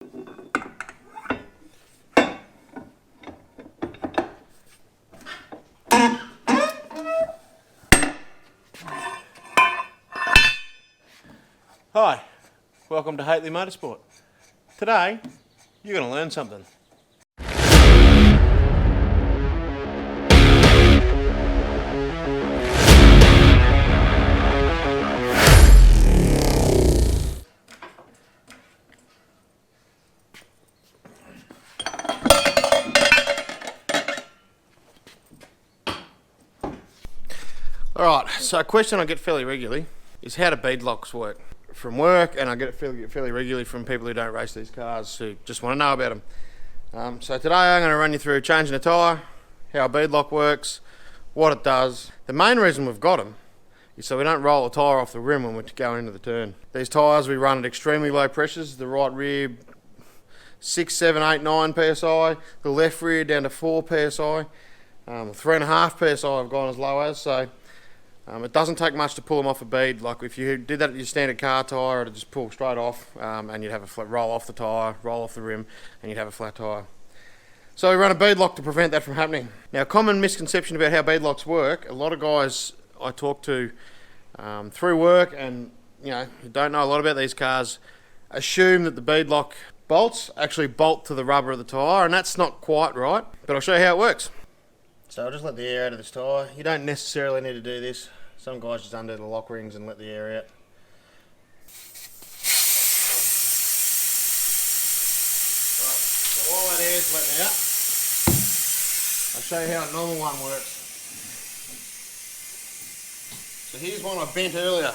Hi, welcome to Hateley Motorsport. Today, you're going to learn something. Alright, so a question I get fairly regularly is how do beadlocks work? From work, and I get it fairly regularly from people who don't race these cars who just want to know about them. So today I'm going to run you through changing a tyre, how a beadlock works, what it does. The main reason we've got them is so we don't roll the tyre off the rim when we're going into the turn. These tyres we run at extremely low pressures, the right rear 6, 7, 8, 9 psi, the left rear down to 4 psi, 3.5 psi I've gone as low as, so it doesn't take much to pull them off a bead. Like if you did that at your standard car tyre, it'd just pull straight off, and you'd have a flat roll off the tyre, roll off the rim, and you'd have a flat tyre. So we run a beadlock to prevent that from happening. Now, a common misconception about how beadlocks work, a lot of guys I talk to through work and who don't know a lot about these cars assume that the beadlock bolts actually bolt to the rubber of the tyre, and that's not quite right, but I'll show you how it works. So I'll just let the air out of this tyre. You don't necessarily need to do this. Some guys just undo the lock rings and let the air out. Right, so while that air's letting out, I'll show you how a normal one works. So here's one I bent earlier.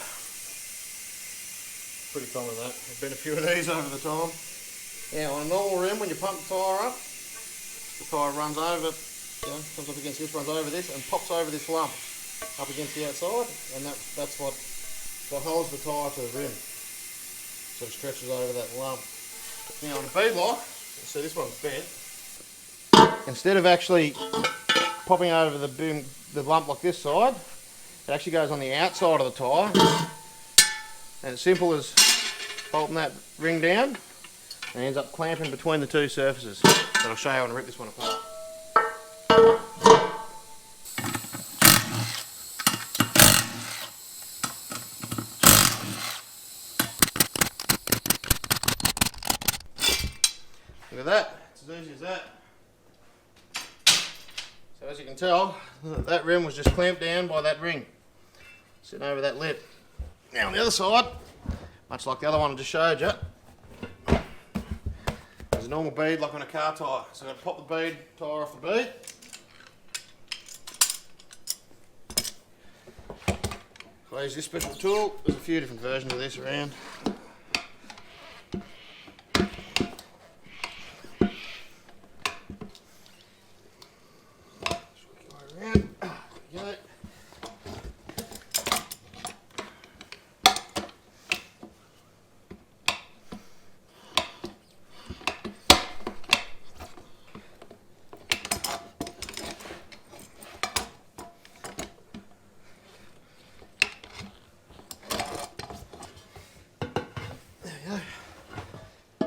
Pretty common that. I've bent a few of these over the time. Now on a normal rim, when you pump the tyre up, the tyre runs over, comes up against this, runs over this, and pops over this lump up against the outside, and that's what holds the tyre to the rim. So it stretches over that lump. Now on a beadlock, see this one's bent. Instead of actually popping over the lump like this side, it actually goes on the outside of the tyre, and it's simple as bolting that ring down, and ends up clamping between the two surfaces. But I'll show you how to rip this one apart. Look at that, it's as easy as that. So as you can tell, that rim was just clamped down by that ring, sitting over that lip. Now on the other side, much like the other one I just showed you, there's a normal bead like on a car tyre. So I'm going to pop the bead tyre off the bead. So I use this special tool. There's a few different versions of this around.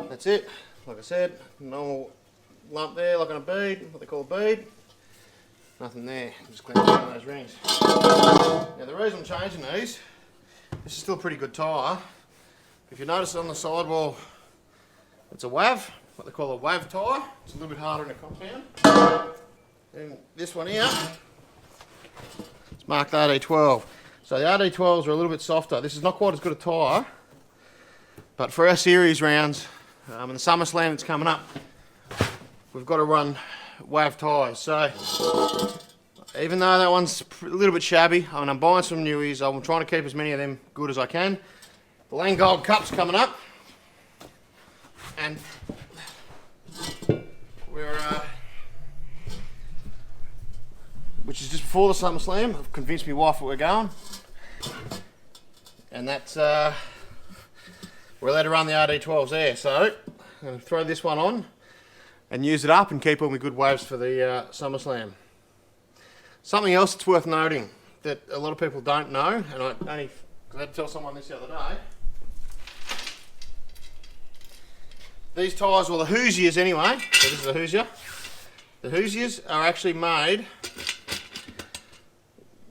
That's it. Like I said, normal lump there, like on a bead, what they call a bead. Nothing there, just clamp on those rings. Now the reason I'm changing these, this is still a pretty good tyre. If you notice on the sidewall, it's a WAV, what they call a WAV tyre. It's a little bit harder in a compound. And this one here, it's marked RD12. So the RD12s are a little bit softer. This is not quite as good a tyre, but for our series rounds, and the SummerSlam that's coming up, we've got to run WAV tyres. So even though that one's a little bit shabby, I'm buying some newies. I'm trying to keep as many of them good as I can. The Lang Gold Cup's coming up, and we're which is just before the SummerSlam. I've convinced my wife that we're going, and that's we're allowed to run the RD12s there, so I'm going to throw this one on and use it up and keep all my good waves for the SummerSlam. Something else that's worth noting that a lot of people don't know, and I only had to tell someone this the other day, These tyres, well the Hoosiers anyway, so this is a Hoosier. The Hoosiers are actually made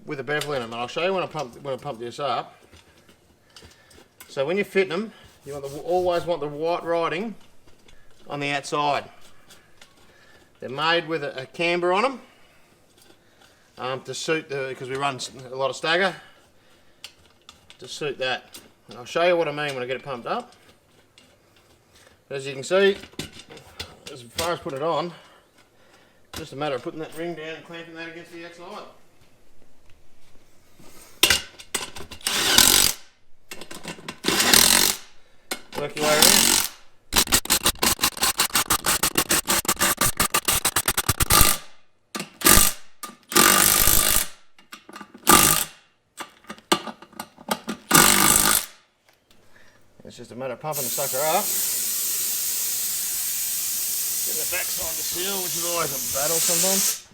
with a bevel in them, and I'll show you when I pump this up. So when you're fitting them, you always want the white writing on the outside. They're made with a camber on them to suit because we run a lot of stagger, to suit that. And I'll show you what I mean when I get it pumped up. But as you can see, as far as putting it on, just a matter of putting that ring down and clamping that against the outside. Work your way around. It's just a matter of pumping the sucker up. Getting the backside to seal, which is always a battle sometimes.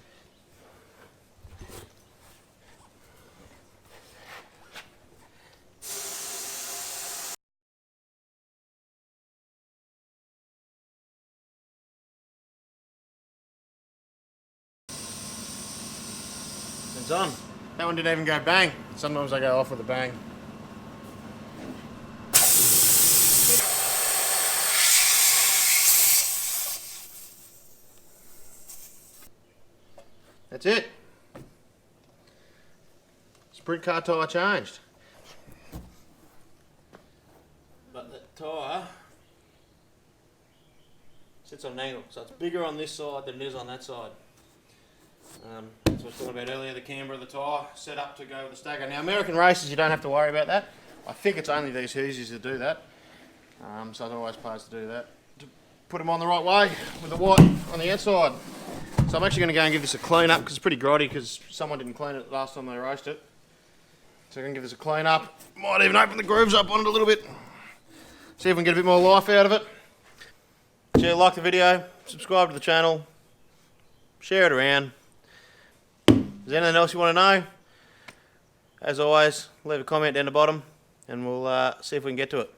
It's on. That one didn't even go bang. Sometimes I go off with a bang. That's it. Sprint car tyre changed. But the tyre sits on an angle, so it's bigger on this side than it is on that side. That's what I was talking about earlier, the camber of the tyre set up to go with the stagger. Now American races, you don't have to worry about that. I think it's only these Hoosiers that do that. So it always pays to do that. To put them on the right way with the white on the outside. So I'm actually going to go and give this a clean up because it's pretty grotty because someone didn't clean it last time they raced it. So I'm going to give this a clean up. Might even open the grooves up on it a little bit. See if we can get a bit more life out of it. So yeah, like the video, subscribe to the channel, share it around. Is there anything else you want to know? As always, leave a comment down the bottom and we'll see if we can get to it.